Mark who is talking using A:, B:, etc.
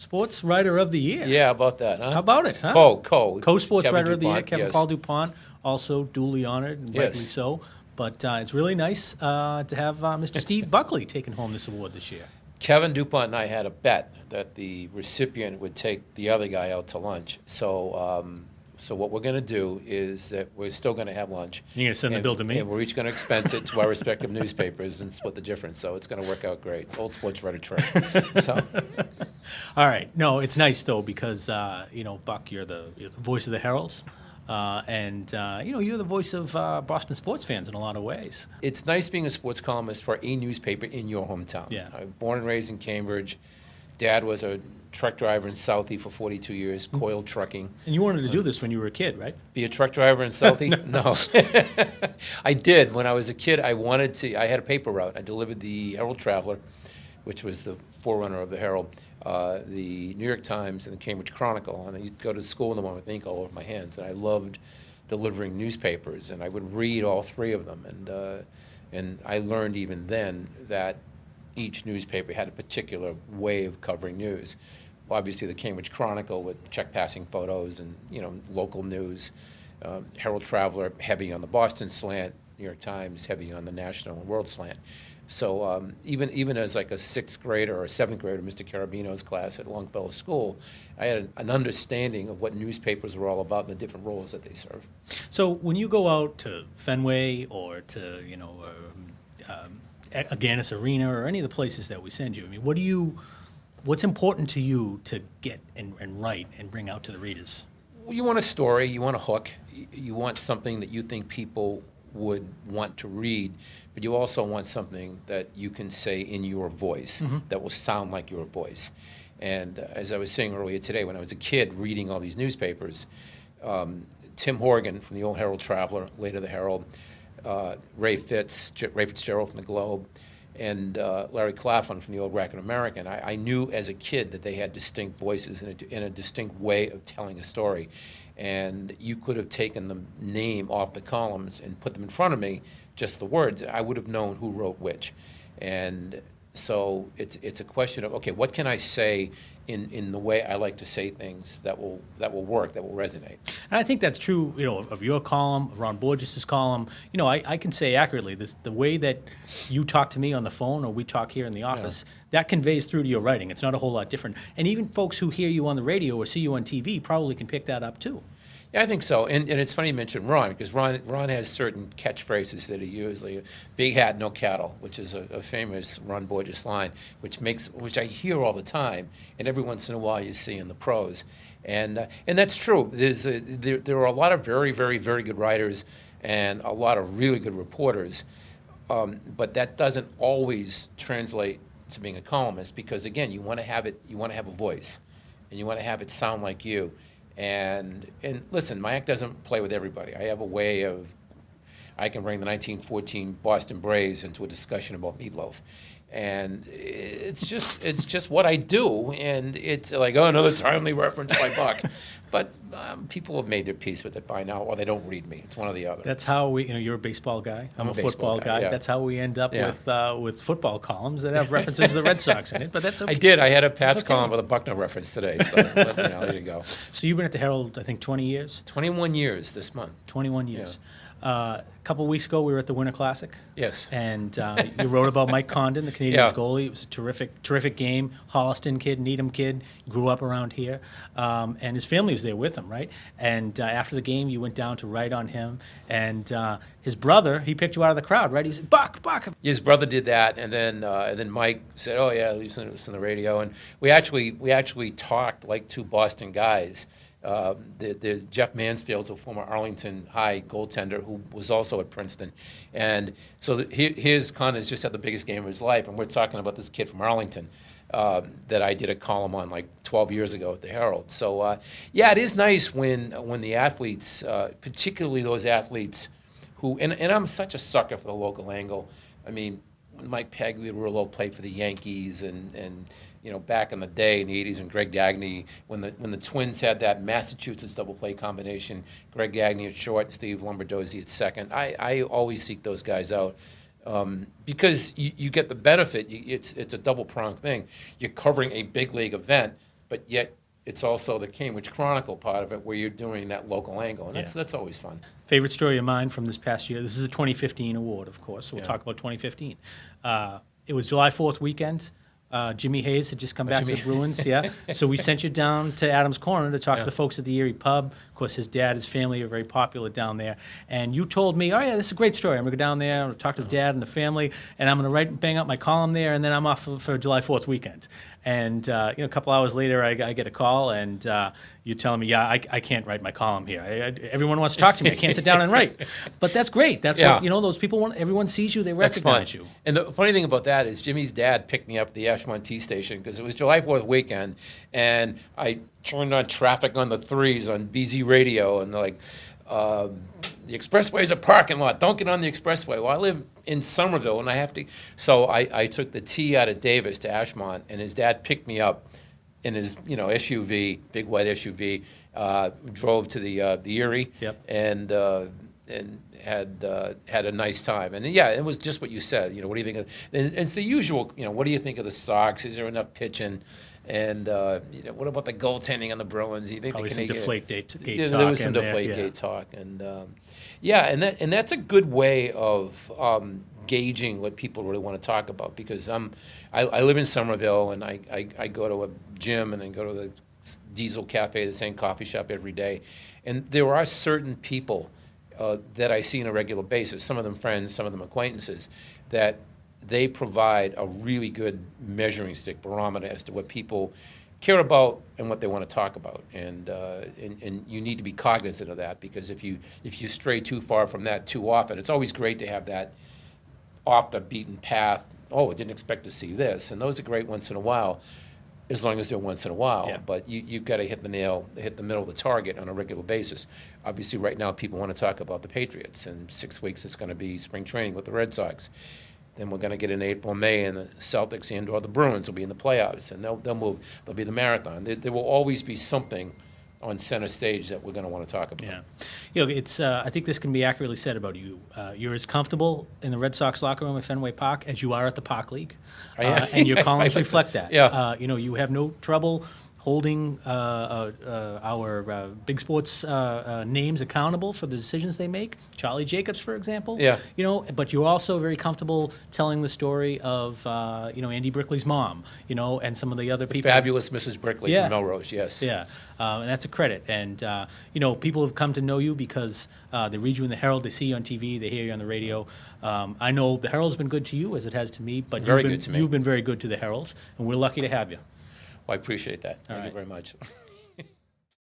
A: Sports Writer of the Year.
B: Yeah, about that, huh?
A: How about it, huh? Co-Sports Writer of the Year, Kevin Paul DuPont, also duly honored, and rightly so. But it's really nice to have Mr. Steve Buckley taking home this award this year.
B: Kevin DuPont and I had a bet that the recipient would take the other guy out to lunch. So what we're going to do is that we're still going to have lunch.
A: You're going to send the bill to me?
B: And we're each going to expense it to our respective newspapers and split the difference. So it's going to work out great. It's old sports writer trick. So.
A: All right. No, it's nice, though, because, Buck, you're the voice of the Herald. And you're the voice of Boston sports fans in a lot of ways.
B: It's nice being a sports columnist for a newspaper in your hometown.
A: Yeah.
B: I was born and raised in Cambridge. Dad was a truck driver in Southie for 42 years, coil trucking.
A: And you wanted to do this when you were a kid, right?
B: Be a truck driver in Southie? No. I did. When I was a kid, I had a paper route. I delivered the Herald Traveler, which was the forerunner of the Herald, the New York Times, and the Cambridge Chronicle. And I used to go to school in the morning with ink all over my hands. And I loved delivering newspapers. And I would read all three of them. And I learned even then that each newspaper had a particular way of covering news. Obviously, the Cambridge Chronicle with check-passing photos and local news. Herald Traveler heavy on the Boston slant. New York Times heavy on the national and world slant. So even as like a sixth grader or a seventh grader, Mr. Carabino's class at Longfellow School, I had an understanding of what newspapers were all about and the different roles that they serve.
A: So when you go out to Fenway or to Agganis Arena or any of the places that we send you, I mean, what's important to you to get and write and bring out to the readers?
B: Well, you want a story, you want a hook, you want something that you think people would want to read, but you also want something that you can say in your voice that will sound like your voice. And as I was saying earlier today, when I was a kid reading all these newspapers, Tim Horgan from the old Herald Traveler, later the Herald, Ray Fitzgerald from the Globe, and Larry Claflin from the old Racket American, I knew as a kid that they had distinct voices and a distinct way of telling a story. And you could have taken the name off the columns and put them in front of me, just the words. I would have known who wrote which. And so it's a question of, okay, what can I say in the way I like to say things that will work, that will resonate.
A: And I think that's true, of your column, of Ron Borges' column. I can say accurately, the way that you talk to me on the phone or we talk here in the office, that conveys through to your writing. It's not a whole lot different. And even folks who hear you on the radio or see you on TV probably can pick that up too.
B: Yeah, I think so. And it's funny you mentioned Ron, because Ron has certain catchphrases that he uses, like big hat, no cattle, which is a famous Ron Borges line, which I hear all the time, and every once in a while you see in the prose. And that's true. There are a lot of very, very, very good writers and a lot of really good reporters, but that doesn't always translate to being a columnist, because again, you want to have a voice, and you want to have it sound like you. And listen, my act doesn't play with everybody. I have a way of, I can bring the 1914 Boston Braves into a discussion about meatloaf. And it's just what I do. And it's like, oh, another timely reference by Buck. But people have made their peace with it by now, or they don't read me. It's one or the other.
A: That's how you're a baseball guy. I'm a football guy. Yeah. That's how we end up with football columns that have references to the Red Sox in it. But that's okay.
B: I did. I had a Pats column with a Buckner reference today. So there you go.
A: So you've been at the Herald, I think, 20 years?
B: 21 years this month.
A: 21 years. Yeah. A couple of weeks ago, we were at the Winter Classic.
B: Yes.
A: And you wrote about Mike Condon, the Canadiens goalie. It was a terrific game. Holliston kid, Needham kid, grew up around here. And his family was there with him, right? And after the game, you went down to write on him. And his brother, he picked you out of the crowd, right? He said, Buck.
B: His brother did that, and then Mike said, oh, yeah, listen to the radio. And we actually talked like two Boston guys. There's Jeff Mansfield's a former Arlington High goaltender who was also at Princeton, and so his Condon's just had the biggest game of his life, and we're talking about this kid from Arlington that I did a column on like 12 years ago at the Herald. So it is nice when the athletes, particularly those athletes who, and I'm such a sucker for the local angle. I mean, when Mike Pagliarulo played for the Yankees and back in the day in the 80s when Greg Gagne, when the Twins had that Massachusetts double play combination, Greg Gagne at short and Steve Lombardozzi at second, I always seek those guys out because you get the benefit. It's a double-pronged thing. You're covering a big league event, but yet it's also the Cambridge Chronicle part of it where you're doing that local angle, and that's always fun.
A: Favorite story of mine from this past year, this is a 2015 award, of course, so we'll
B: Yeah.
A: talk about 2015. It was July 4th weekend. Jimmy Hayes had just come back to the Bruins, So we sent you down to Adams Corner to talk to the folks at the Erie Pub. Of course, his dad, his family are very popular down there. And you told me, oh, yeah, this is a great story. I'm going to go down there, I'm going to talk to the dad and the family, and I'm going to bang out my column there, and then I'm off for July 4th weekend. And a couple hours later, I get a call, and you're telling me, yeah, I can't write my column here. Everyone wants to talk to me. I can't sit down and write. But that's great. That's what, those people want. Everyone sees you. They recognize you.
B: And the funny thing about that is Jimmy's dad picked me up at the Ashmont T station because it was July 4th weekend, and I turned on traffic on the 3s on BZ radio, and they're like, the expressway is a parking lot. Don't get on the expressway. Well, I live in Somerville, and I have to. So I took the T out of Davis to Ashmont, and his dad picked me up in his SUV, big white SUV. Drove to the Erie, and had a nice time. And it was just what you said. What do you think of? And it's the usual. What do you think of the Sox? Is there enough pitching? And what about the goaltending on the Bruins? You think
A: Probably some Deflategate talk.
B: There was some Deflategate talk, and and that's a good way of gauging what people really want to talk about, because I live in Somerville, and I go to a gym and I go to the Diesel Cafe, the same coffee shop every day, and there are certain people that I see on a regular basis, some of them friends, some of them acquaintances, that they provide a really good measuring stick, barometer as to what people care about and what they want to talk about, and you need to be cognizant of that, because if you stray too far from that too often, it's always great to have that off the beaten path. Oh, I didn't expect to see this, and those are great once in a while, as long as they're once in a while.
A: Yeah.
B: But you've got to hit the middle of the target on a regular basis. Obviously, right now people want to talk about the Patriots. In 6 weeks, it's going to be spring training with the Red Sox. Then we're going to get in April, May, and the Celtics and/or the Bruins will be in the playoffs, and they'll move. There'll be the marathon. There will always be something on center stage that we're going to want to talk about.
A: Yeah, it's. I think this can be accurately said about you. You're as comfortable in the Red Sox locker room at Fenway Park as you are at the Park League, and your columns reflect that.
B: Yeah.
A: You have no trouble holding our big sports names accountable for the decisions they make. Charlie Jacobs, for example.
B: Yeah.
A: But you're also very comfortable telling the story of Andy Brickley's mom. And some of the other people.
B: Fabulous Mrs. Brickley from Melrose. Yes.
A: Yeah. And that's a credit. And, people have come to know you because they read you in the Herald, they see you on TV, they hear you on the radio. I know the Herald's been good to you, as it has to me, but
B: Very good to me.
A: You've been very good to the Herald, and we're lucky to have you.
B: Well, I appreciate that. Thank you
A: right.
B: very much.